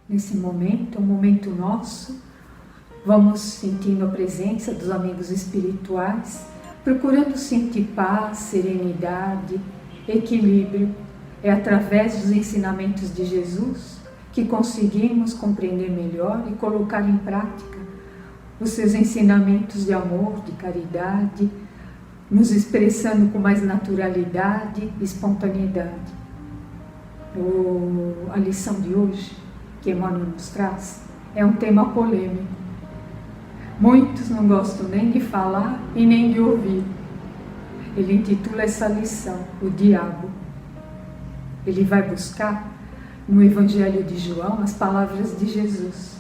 Nesse momento, é um momento nosso, vamos sentindo a presença dos amigos espirituais, procurando sentir paz, serenidade, equilíbrio. É através dos ensinamentos de Jesus que conseguimos compreender melhor e colocar em prática os seus ensinamentos de amor, de caridade, nos expressando com mais naturalidade e espontaneidade. A lição de hoje, que Emmanuel nos traz, é um tema polêmico. Muitos não gostam nem de falar e nem de ouvir. Ele intitula essa lição, O Diabo. Ele vai buscar no Evangelho de João as palavras de Jesus,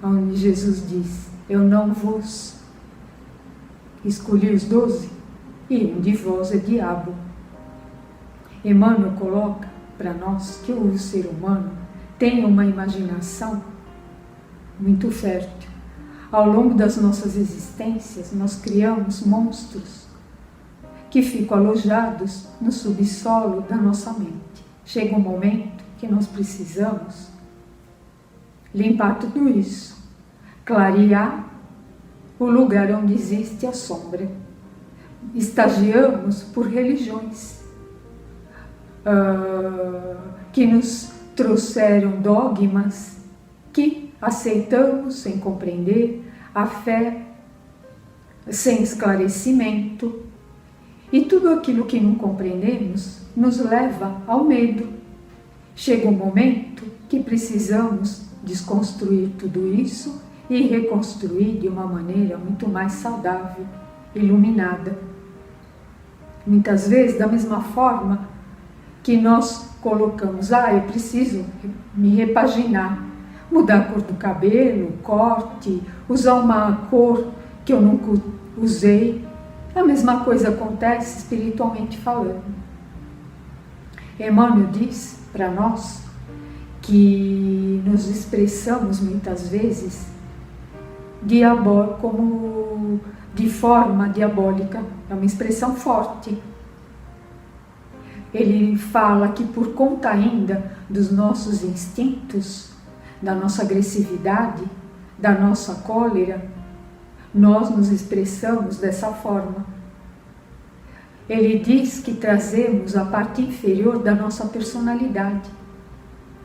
onde Jesus diz: eu não vos escolhi os 12 e um de vós é diabo. Emmanuel coloca para nós que o ser humano tem uma imaginação muito fértil. Ao longo das nossas existências, nós criamos monstros que ficam alojados no subsolo da nossa mente. Chega um momento que nós precisamos limpar tudo isso, clarear o lugar onde existe a sombra. Estagiamos por religiões que nos trouxeram dogmas que aceitamos sem compreender, a fé sem esclarecimento, e tudo aquilo que não compreendemos nos leva ao medo. Chega um momento que precisamos desconstruir tudo isso e reconstruir de uma maneira muito mais saudável, iluminada. Muitas vezes, da mesma forma que nós colocamos, eu preciso me repaginar, mudar a cor do cabelo, corte, usar uma cor que eu nunca usei. A mesma coisa acontece espiritualmente falando. Emmanuel diz para nós que nos expressamos muitas vezes como de forma diabólica. É uma expressão forte. Ele fala que por conta ainda dos nossos instintos, da nossa agressividade, da nossa cólera, nós nos expressamos dessa forma. Ele diz que trazemos a parte inferior da nossa personalidade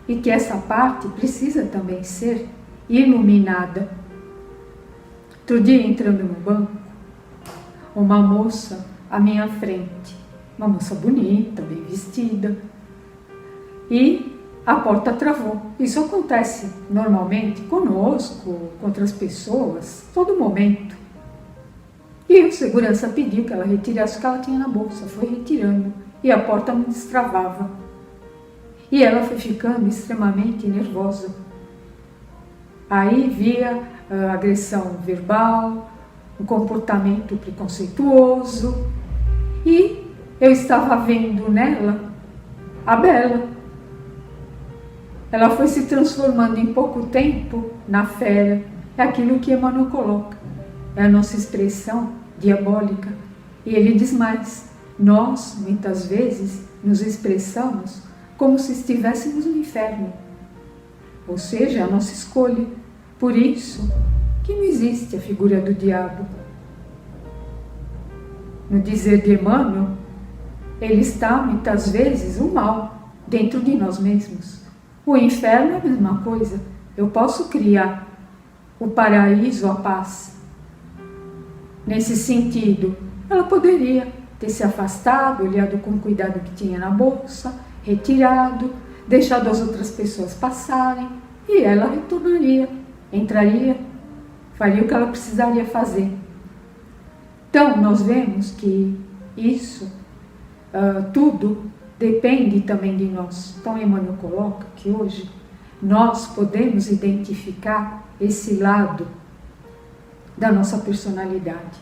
e que essa parte precisa também ser iluminada. Outro dia, entrando no banco, uma moça à minha frente, uma moça bonita, bem vestida, e a porta travou. Isso acontece normalmente conosco, com outras pessoas, todo momento. E o segurança pediu que ela retirasse o que ela tinha na bolsa, foi retirando, e a porta não destravava. E ela foi ficando extremamente nervosa. Aí via agressão verbal, um comportamento preconceituoso, e eu estava vendo nela a Bela. Ela foi se transformando em pouco tempo na fera. É aquilo que Emmanuel coloca. É a nossa expressão diabólica. E ele diz mais: nós, muitas vezes, nos expressamos como se estivéssemos no inferno. Ou seja, a nossa escolha. Por isso que não existe a figura do diabo. No dizer de Emmanuel, ele está, muitas vezes, o mal dentro de nós mesmos. O inferno é a mesma coisa. Eu posso criar o paraíso, a paz. Nesse sentido, ela poderia ter se afastado, olhado com cuidado o que tinha na bolsa, retirado, deixado as outras pessoas passarem, e ela retornaria, entraria, faria o que ela precisaria fazer. Então, nós vemos que isso, tudo depende também de nós. Então, Emmanuel coloca que hoje nós podemos identificar esse lado da nossa personalidade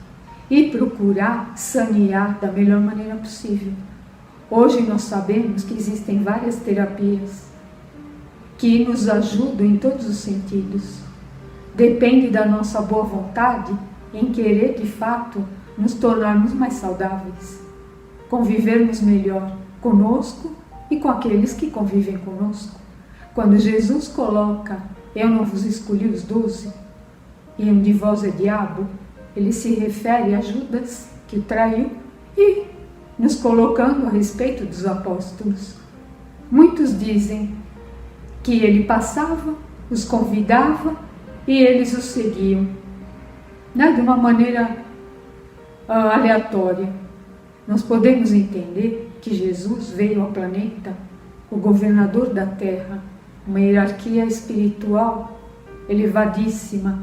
e procurar sanear da melhor maneira possível. Hoje nós sabemos que existem várias terapias que nos ajudam em todos os sentidos. Depende da nossa boa vontade em querer, de fato, nos tornarmos mais saudáveis, convivermos melhor conosco e com aqueles que convivem conosco. quando Jesus coloca: eu não vos escolhi os 12, e um de vós é diabo, ele se refere a Judas, que o traiu, e nos colocando a respeito dos apóstolos. Muitos dizem que ele passava, os convidava e eles o seguiam, de uma maneira aleatória. Nós podemos entender que Jesus veio ao planeta, o governador da Terra, uma hierarquia espiritual elevadíssima,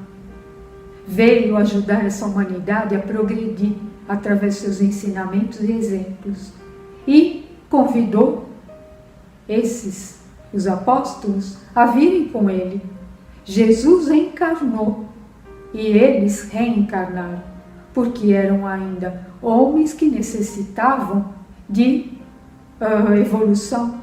veio ajudar essa humanidade a progredir através de seus ensinamentos e exemplos, e convidou os apóstolos, a virem com ele. Jesus encarnou e eles reencarnaram, porque eram ainda homens que necessitavam de evolução,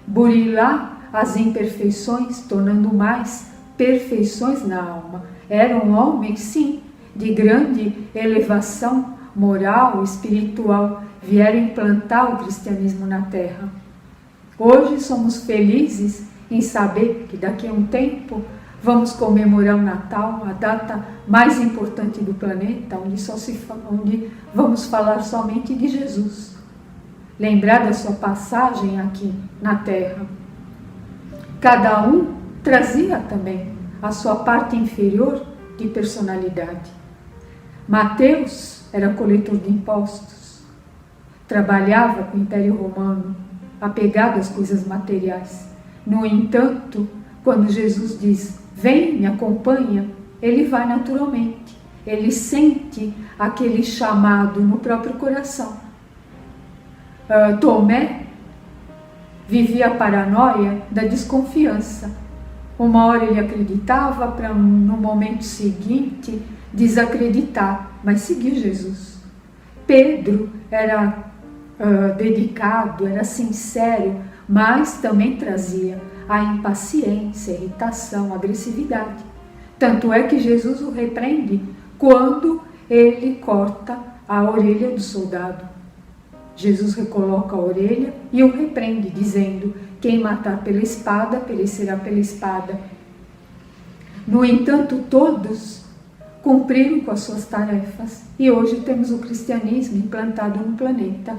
burilar as imperfeições, tornando mais perfeições na alma. Eram homens, sim, de grande elevação moral, espiritual, vieram implantar o cristianismo na Terra. Hoje somos felizes em saber que daqui a um tempo vamos comemorar o Natal, a data mais importante do planeta, onde vamos falar somente de Jesus. Lembrar da sua passagem aqui na Terra. Cada um trazia também a sua parte inferior de personalidade. Mateus era coletor de impostos, trabalhava com o Império Romano, apegado às coisas materiais. No entanto, quando Jesus diz: vem, me acompanha, ele vai naturalmente. Ele sente aquele chamado no próprio coração. Tomé vivia a paranoia da desconfiança. Uma hora ele acreditava, para no momento seguinte desacreditar, mas seguiu Jesus. Pedro era dedicado, era sincero, mas também trazia a impaciência, a irritação, a agressividade. Tanto é que Jesus o repreende quando ele corta a orelha do soldado. Jesus recoloca a orelha e o repreende, dizendo: quem matar pela espada, perecerá pela espada. No entanto, todos cumpriram com as suas tarefas e hoje temos o cristianismo implantado no planeta.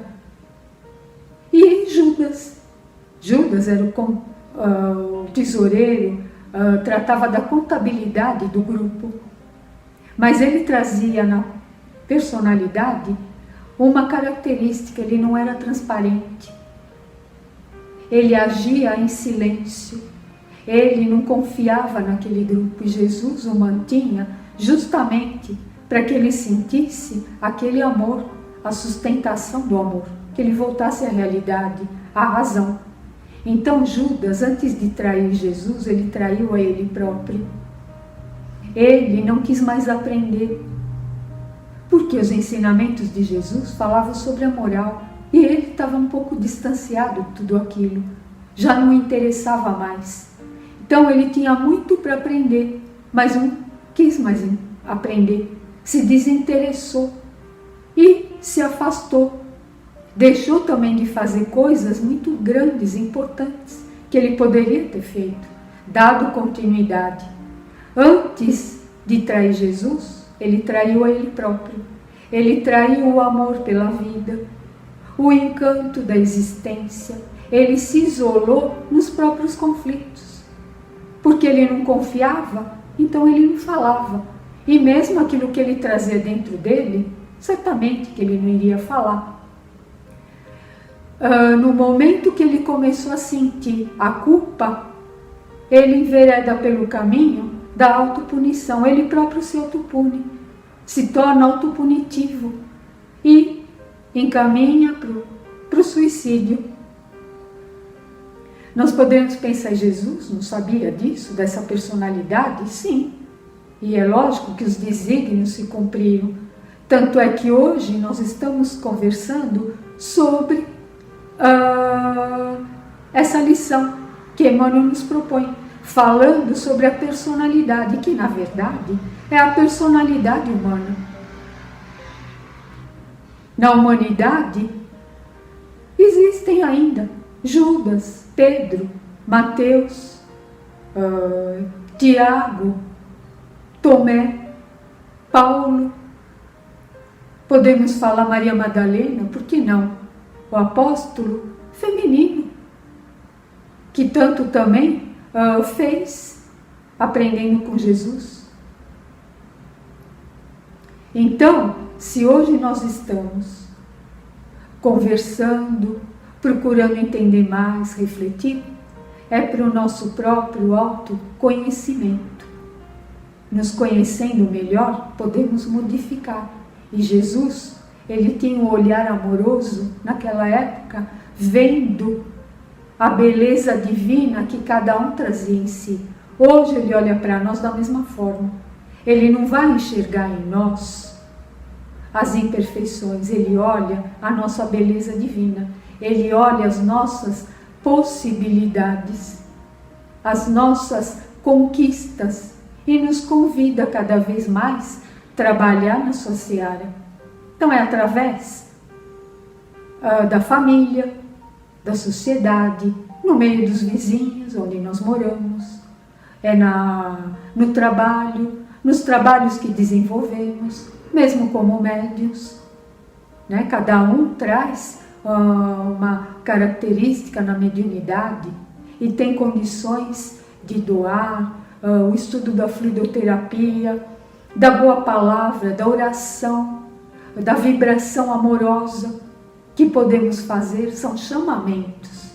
E Judas era o tesoureiro, tratava da contabilidade do grupo, mas ele trazia na personalidade uma característica: ele não era transparente, ele agia em silêncio, ele não confiava naquele grupo, e Jesus o mantinha justamente para que ele sentisse aquele amor, a sustentação do amor, que ele voltasse à realidade, à razão. Então Judas, antes de trair Jesus, ele traiu a ele próprio. Ele não quis mais aprender, porque os ensinamentos de Jesus falavam sobre a moral, e ele estava um pouco distanciado de tudo aquilo, já não interessava mais. Então ele tinha muito para aprender, mas não quis mais aprender, se desinteressou e se afastou. Deixou também de fazer coisas muito grandes, importantes, que ele poderia ter feito, dado continuidade. Antes de trair Jesus, ele traiu a ele próprio. Ele traiu o amor pela vida, o encanto da existência. Ele se isolou nos próprios conflitos. Porque ele não confiava, então ele não falava. E mesmo aquilo que ele trazia dentro dele, certamente que ele não iria falar. No momento que ele começou a sentir a culpa, ele envereda pelo caminho da autopunição. Ele próprio se autopune, se torna autopunitivo e encaminha para o suicídio. Nós podemos pensar: Jesus não sabia disso, dessa personalidade? Sim, e é lógico que os desígnios se cumpriram. Tanto é que hoje nós estamos conversando sobre essa lição que Emmanuel nos propõe, falando sobre a personalidade, que na verdade é a personalidade humana. Na humanidade existem ainda Judas, Pedro, Mateus, Tiago, Tomé, Paulo. Podemos falar Maria Madalena, por que não? O apóstolo feminino, que tanto também fez aprendendo com Jesus. Então, se hoje nós estamos conversando, procurando entender mais, refletir, é para o nosso próprio autoconhecimento. Nos conhecendo melhor, podemos modificar. E Jesus, ele tinha um olhar amoroso naquela época, vendo a beleza divina que cada um trazia em si. Hoje ele olha para nós da mesma forma. Ele não vai enxergar em nós as imperfeições, ele olha a nossa beleza divina. Ele olha as nossas possibilidades, as nossas conquistas e nos convida cada vez mais a trabalhar na sua seara. Então é através da família, da sociedade, no meio dos vizinhos onde nós moramos, é no trabalho, nos trabalhos que desenvolvemos, mesmo como médiuns, né? Cada um traz uma característica na mediunidade e tem condições de doar, o estudo da fluidoterapia, da boa palavra, da oração, da vibração amorosa que podemos fazer, são chamamentos.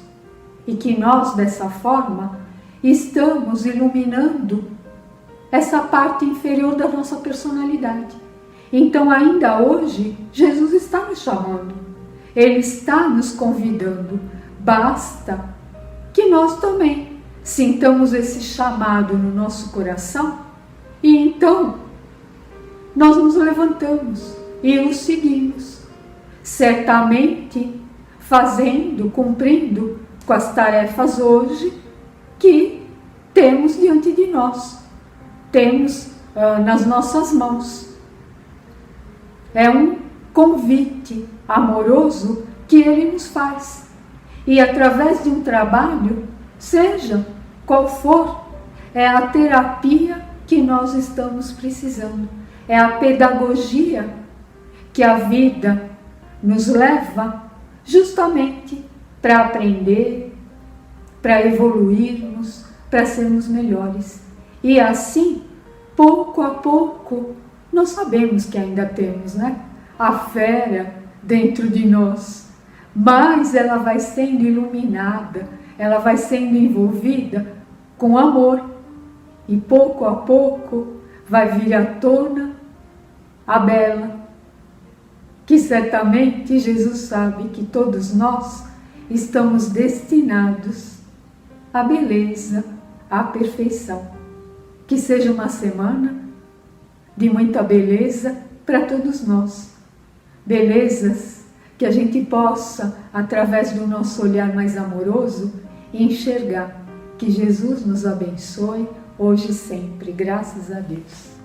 E que nós, dessa forma, estamos iluminando essa parte inferior da nossa personalidade. Então, ainda hoje, Jesus está nos chamando. Ele está nos convidando. Basta que nós também sintamos esse chamado no nosso coração e então nós nos levantamos e o seguimos. Certamente fazendo, cumprindo com as tarefas hoje que temos diante de nós, temos nas nossas mãos. É um convite amoroso que ele nos faz. E através de um trabalho, seja qual for, é a terapia que nós estamos precisando. É a pedagogia que a vida nos leva justamente para aprender, para evoluirmos, para sermos melhores. E assim, pouco a pouco, nós sabemos que ainda temos, né? A fera dentro de nós, mas ela vai sendo iluminada, ela vai sendo envolvida com amor e pouco a pouco vai vir à tona a bela, que certamente Jesus sabe que todos nós estamos destinados à beleza, à perfeição. Que seja uma semana de muita beleza para todos nós. Belezas que a gente possa, através do nosso olhar mais amoroso, enxergar. Que Jesus nos abençoe hoje e sempre. Graças a Deus.